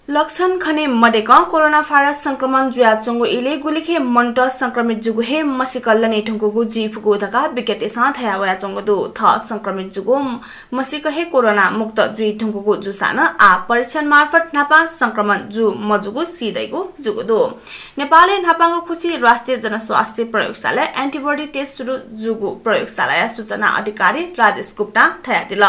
लक्षण खने मडेक corona virus संक्रमण जुया चंगो इले गुलिखे मंट संक्रमित जुगु हे मसिकल ने ठुंगु जीफुगु दका बिकेटे साथ हयावया चंगो दु थ संक्रमित जुगु मसिक हे कोरोना मुक्त जुइ ठुंगु जुसान आ परीक्षण मार्फत नापा संक्रमण जु मजुगु सिदैगु जुगु दु नेपालले नापांगो खुसी राष्ट्रिय जनस्वास्थ्य प्रयोगशाला एन्टिबडी टेस्ट सुरु जुगु प्रयोगशाला सूचना अधिकारी राजेश गुप्ता ठया दिल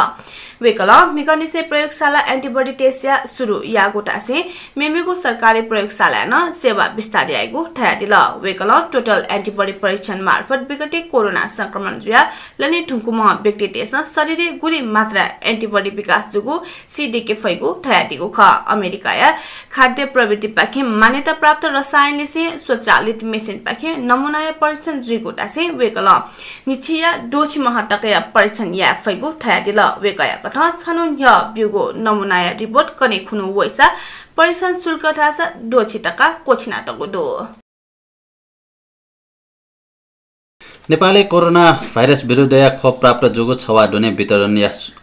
वेकल मिकनिसे प्रयोगशाला एन्टिबडी टेस्ट या सुरु या गोटासे मेमेगु सरकारी प्रयोगशाला न सेवा विस्तार आएको ठया दिल वेकल टोटल एन्टिबडी परीक्षण मार्फत विगते कोरोना संक्रमण जुया लने ठुंकुमा व्यक्ति टेस्ट शरीरे गुली मात्रा एन्टिबडी विकास जुगु सीडीके फैगु ठया दिगु ख अमेरिका या खाद्य प्रविधि पाखे मान्यता प्राप्त रसायन से स्वचालित मेसिन पाखे नमूना परीक्षण जुइगु तासे वेकल निचिया डोछि महटकया परीक्षण या फैगु ठया दिल वेकया कथा छनु य बिगु नमूना रिपोर्ट कने खुनु वैसा परीक्षण शुल्क थासा 2 टका कोछिना टगो दो नेपालले कोरोना भाइरस विरुद्ध खोप प्राप्त जुगु छवा डोने वितरण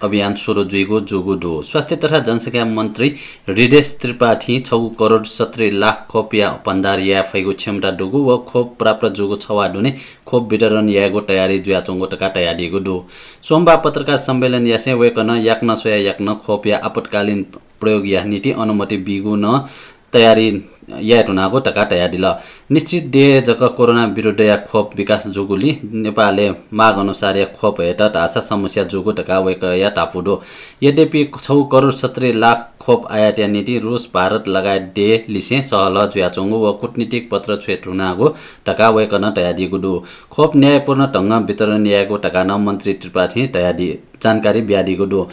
अभियान सुरु जुइगु जुगु दो स्वास्थ्य तथा जनसंख्या मन्त्री हृदेश त्रिपाठी 6 करोड 70 लाख खोप या पन्दार या फैगु क्षमता दुगु व खोप प्राप्त जुगु छवा डोने खोप वितरण यागो तयारी जुया चंगो टका तयारी गु दो सोमबार पत्रकार सम्मेलन यासे वेकन याक्न सोया याक्न खोप या आपतकालीन प्रयोग या नीति अनुमति बिगु न तयारी या टुनाको टका तयारी ल निश्चित दे जक कोरोना विरुद्ध या खोप विकास जुगुली नेपालले माग अनुसार या खोप हेता आशा समस्या जुगु टका वेक या टापुडो यद्यपि 6 करोड 70 लाख खोप आयात या नीति रुस भारत लगायत दे लिसे सहल जुयाचंगु व कूटनीतिक पत्र छेटुनागो टका वेकन तयारी गुडु खोप न्यायपूर्ण ढंग वितरण यागो टका न मन्त्री त्रिपाठी तयारी जानकारी ब्यादी गुडु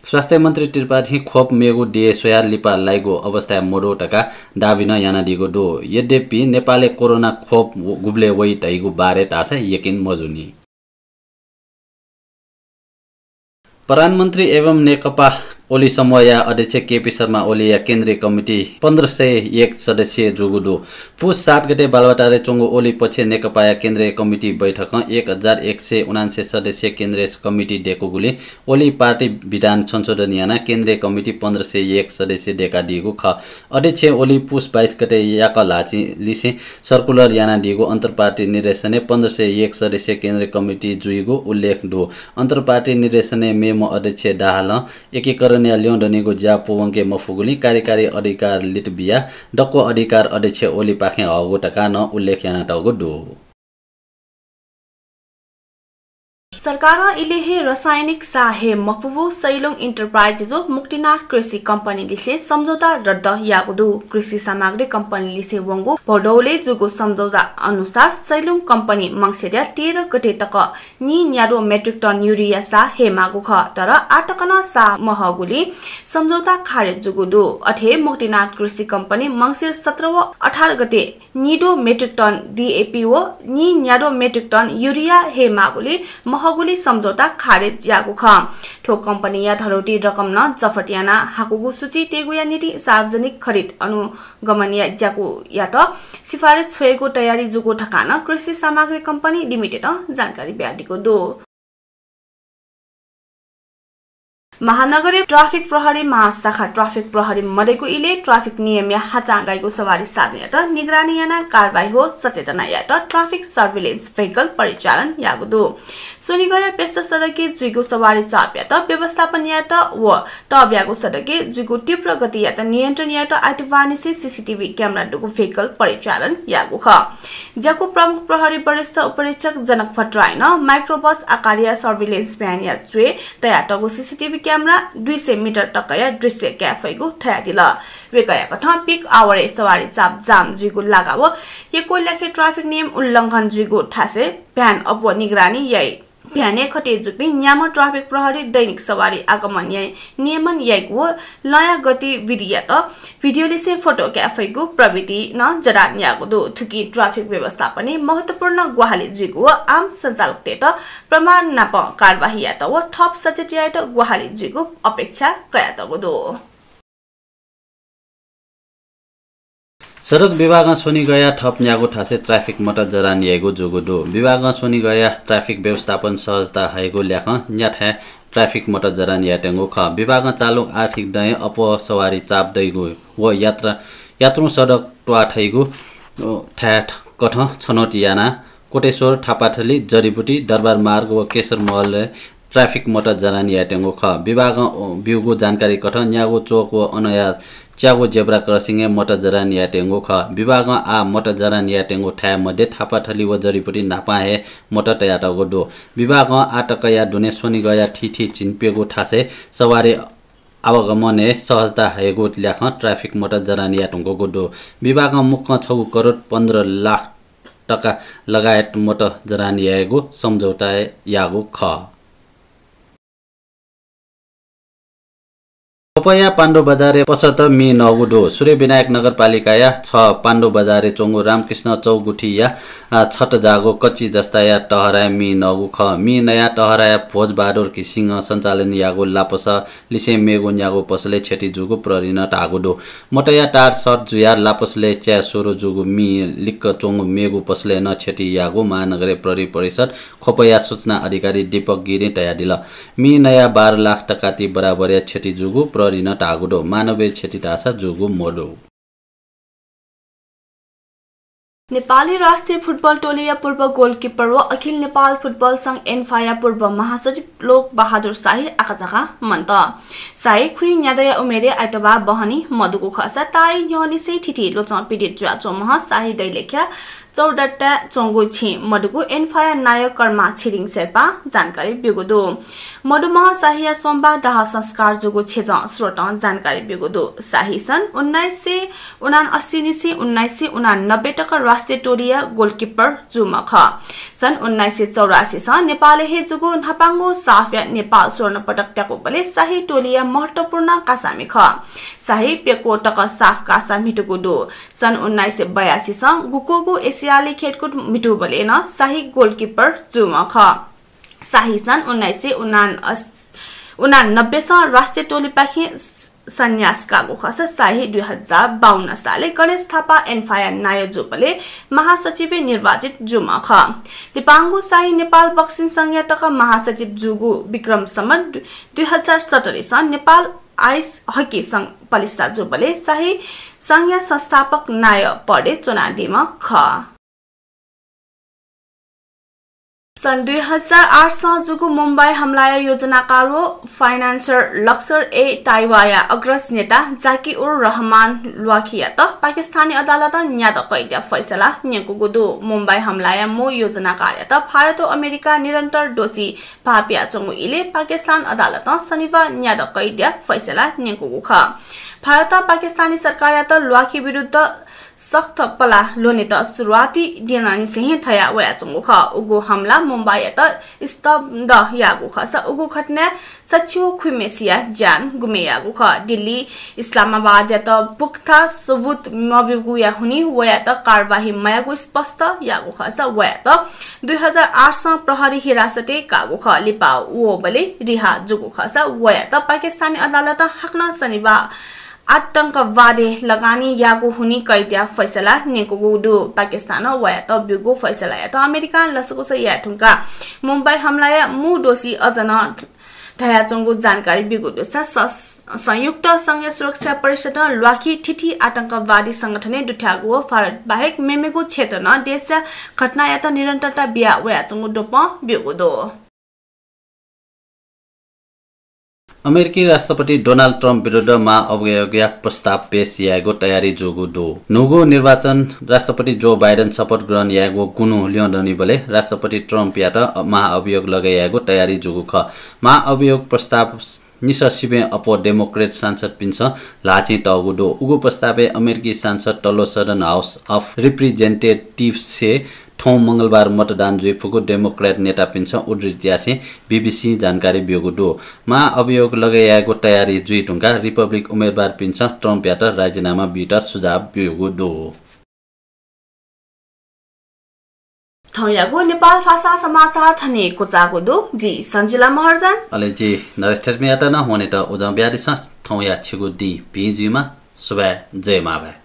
स्वास्थ्य मन्त्री त्रिपाठी खोप मेगु दे सोया लिपा लाइगो अवस्था मोडो टका दाबिन याना दिगो दो यद्यपि नेपालले कोरोना खोप गुब्ले वइ तैगु बारे तासा यकिन मजुनी प्रधानमन्त्री एवं नेकपा ओली समूह या अध्यक्ष केपी शर्मा ओली या केन्द्रीय कमिटी 1501 सदस्यीय जुगुदो पुस 7 गते बालवाटारे चोंगो ओली पछि नेकपा या केन्द्रीय कमिटी बैठक 1179 सदस्यीय केन्द्रीय कमिटी डेकोगुले ओली पार्टी विधान संशोधन याना केन्द्रीय कमिटी 1501 सदस्य डेका दिगो ख अध्यक्ष ओली पुस 22 गते याका लाची लिसे सर्कुलर याना दिगो अन्तरपार्टी निर्देशने 1501 सदस्य केन्द्रीय कमिटी जुइगो उल्लेख दो अन्तरपार्टी निर्देशने मेमो अध्यक्ष दाहाल एकीकरण ल्याउँदनेको ज्यापोवंके मफुगुली कार्यकारी अधिकार लिटबिया डक्को अधिकार अध्यक्ष ओली पाखे हगो टका न उल्लेख याना टगो दो सरकार इलेहे रासायनिक साहे मफुबु सैलुङ इन्टरप्राइजेस मुक्तिनाथ कृषि कम्पनी लिसे सम्झौता रद्द यागुदु कृषि सामग्री कम्पनी लिसे वंगु भडौले जुगु सम्झौता अनुसार सैलुङ कम्पनी मंगसेरिया 13 गते तक नि न्याडो मेट्रिक टन युरिया सा हे मागु ख तर आटकन सा महगुली सम्झौता खारेज जुगुदु अथे मुक्तिनाथ कृषि कम्पनी मंगसेर 17 व 18 गते निडो मेट्रिक टन डीएपी व नि न्याडो मेट्रिक टन युरिया हे मागुली महगुली सम्झौता खारेज यागु ख ठो कम्पनी या धरोटी रकम न जफटियाना हाकुगु सूची तेगुया नीति सार्वजनिक खरिद अनुगमनीय ज्याकु या त सिफारिस छोएको तयारी जुगु ठकान कृषि सामग्री कम्पनी लिमिटेड जानकारी ब्याडीको दो महानगरीय ट्राफिक प्रहरी महाशाखा ट्राफिक प्रहरी मडेको इले ट्राफिक नियम या हाचांगाइको सवारी साधन त निगरानी याना कारबाही हो सचेतना या त ट्राफिक सर्भिलेन्स भेहिकल परिचालन यागु दो सुनिगया व्यस्त सडके जुइगो सवारी चाप या त व्यवस्थापन या त व तब्यागो सडके जुइगो तीव्र गति या त नियन्त्रण या त आइटिवानिसे सीसीटीवी क्यामेरा दुगु भेहिकल परिचालन यागु ख ज्याको प्रमुख प्रहरी वरिष्ठ उपरीक्षक जनक भट्टरायन माइक्रोबस आकारिया सर्भिलेन्स भ्यान या जुए तयाटगो सीसीटीवी क्यामेरा 200 मिटर टकया दृश्य क्याफेगु ठया दिल वेकया कथा पिक आवरे सवारी चाप जाम जुइगु लगाव यको लेखे ट्राफिक नियम उल्लंघन जुइगु ठासे भ्यान अप निगरानी यइ भ्याने खटे जुपी न्याम ट्राफिक प्रहरी दैनिक सवारी आगमन यइ नियमन यइगु लया गति भिडियो त भिडियोले से फोटो क्याफेगु प्रविधि न जरा न्यागु दो थुकी ट्राफिक व्यवस्थापन महत्वपूर्ण ग्वाहाली जुइगु आम सञ्चालक तेत प्रमाण नाप कारबाही या त व ठप सचेटिया त ग्वाहाली जुइगु अपेक्षा कया तगु दो सडक विभाग सोनी गया थप न्यागो ठासे ट्राफिक मटर जरा निएको जोगुडो विभाग सोनी गया ट्राफिक व्यवस्थापन सहजता हएको ल्याख न्याठा ट्राफिक मटर जरा नियाटेंगो ख विभाग चालु आर्थिक दय अपसवारी चाप दैगो व यात्रु सडक ट्वाठैगो ठ्याठ कठ छनोट याना कोटेश्वर थापाथली जडीबुटी दरबार मार्ग व केशर महल ट्राफिक मटर जरा नियाटेंगो ख विभाग बिउगो जानकारी कठ न्यागो चोक व अनया च्यागो जेब्रा क्रसिङ मटर जरा नियाटेंगो ख विभाग आ मटर जरा नियाटेंगो ठ्या मध्ये थापाथली व जडीबुटी नापाहे मटर तयाटगो दो विभाग आटकया दुने सोनी गया ठिठी चिनपेगो ठासे सवारी आवागमने सहजता हएको ल्याख ट्राफिक मटर जरा नियाटेंगो गोडो विभाग मुख्य 6 करोड 15 लाख टका लगायत मटर जरा नियाएको सम्झौता यागो ख खोपया पाण्डो बजारे पसत मी नगुडो सूर्य विनायक नगरपालिकाया 6 पाण्डो बजारे चोंगु रामकृष्ण चौगुठीया छट जागो कच्ची जस्ताया टहराया मी नगु ख मी नयाँ टहराया भोज बहादुर किसिंग सञ्चालन यागो लापस लिसे मेगो न्यागो पसले छेटी जुगु प्ररिन टागुडो मटया टार सट जुयार लापसले च्या सोरो जुगु मी लिक्क चोंगु मेगु पसले न छेटी यागो महानगरे प्रहरी परिषद खोपया सूचना अधिकारी दीपक गिरी तया दिल मी नयाँ 12 लाख टका ती बराबर छेटी जुगु प्ररिन टागुडो मानवीय क्षति टासा जुगु मोडो नेपाली राष्ट्रिय फुटबल टोलीया पूर्व गोलकिपर व अखिल नेपाल फुटबल संघ एन्फाया पूर्व महासचिव लोक बहादुर शाही आकाजका मन्त शाही खुइ न्यादया उमेरे आइतबा बहनी मधुको खसा ताई न्यनिसे ठिठी लोचन पीडित ज्वाचो महा शाही दैलेख्या 14 चोंगु छि मधुको एन्फाया नायक कर्मा छिरिङ शेर्पा जानकारी बिगुदो मधुमह शाहीया सोमबार दाह संस्कार जुगु छेज स्रोत जानकारी बिगुदो शाही सन् 1979 निसे 1989 टक राष्ट्रिय टोलीया गोलकिपर जुमख सन् 1984 स नेपालले हे जुगु नपाङ्गो साफया नेपाल स्वर्ण पटक ट्याको बले शाही टोलीया महत्वपूर्ण कासामी ख शाही पेको टक साफ कासा मिटुगु दो सन् 1982 स गुकोगु एसियाली खेलकुद मिटु बले न शाही गोलकिपर जुमख शाही सन् 1989 स राष्ट्रिय टोली पाखि सन्यास कागो खस शाही 2052 साले गणेश थापा एन्फाया नाय जोपले महासचिव निर्वाचित जुमख दिपाङ्गु शाही नेपाल बक्सिङ संघ टक महासचिव जुगु विक्रम सम्म 2017 स नेपाल आइस हकी संघ पलिस्ता जोपले शाही संघ संस्थापक नाय पढे चुनाडीमा ख सन् 2008 स जुगु मुम्बई हमलाया योजनाकार व फाइनान्सर लक्सर ए टाइवाया अग्रज नेता जाकी उर रहमान लुआखिया त पाकिस्तानी अदालत न्याद कैद फैसला न्यको गुदु मुम्बई हमलाया मो योजनाकार त भारत र अमेरिका निरन्तर दोषी पापिया चंगु इले पाकिस्तान अदालत शनिबार न्याद कैद फैसला न्यको गुख भारत पाकिस्तानी सरकार त लुआखी विरुद्ध सख्त पला लोने त सुरुवाती दिनानी सही थया वया चंगु ख उगु हमला मुम्बई त स्तब्ध यागु ख स उगु घटना सचिव खुमेसिया जान गुमे यागु ख दिल्ली इस्लामाबाद त पुख्ता सबूत मबिगु या हुनी वया त कारबाही मयागु स्पष्ट यागु ख स वया त 2008 स प्रहरी हिरासते कागु ख लिपा वो बले रिहा जुगु ख स वया त पाकिस्तानी अदालत हाक्न शनिबार आतंकवादी लगानी यागु हुनी कैद्या फैसला नेको गुदु पाकिस्तान वया त बिगु फैसला या त अमेरिका लसको स या ठुंका मुम्बई हमलाया मु दोषी अजन धया चंगु जानकारी बिगु संयुक्त संघ सुरक्षा परिषद लुआखी ठिठी आतंकवादी संगठन दुठ्यागु भारत बाहेक मेमेगु क्षेत्र न देश घटना या त निरन्तरता बिया वया चंगु दोप बिगु दो अमेरिकी राष्ट्रपति डोनाल्ड ट्रम्प विरुद्ध महाअभियोग प्रस्ताव पेश यागो तयारी जोगु दो नुगु निर्वाचन राष्ट्रपति जो बाइडेन शपथ ग्रहण यागो गुनु ल्याउँदनी बले राष्ट्रपति ट्रम्प यात महाअभियोग लगायागो तयारी जोगु ख महाअभियोग प्रस्ताव निससिबे अपो डेमोक्रेट सांसद पिन्छ लाची तगु दो उगु प्रस्तावे अमेरिकी सांसद तल्लो सदन हाउस अफ रिप्रेजेन्टेटिभ्स से ठौ मंगलबार मतदान जुइफुको डेमोक्रेट नेता पिन्छ उड्रित यासे बीबीसी जानकारी बियोगु दो मा अभियोग लगाएको तयारी जुइटुङका रिपब्लिक उम्मेदवार पिन्छ ट्रम्प यात राजीनामा बिटा सुझाव बियोगु दो थौयागो नेपाल भाषा समाचार थने कोचागो दो जी सञ्जिला महर्जन अले जी नरेश यात न होने त उजाउ ब्यादिस थौया छिगु दी बिजुमा सुबह जय माबा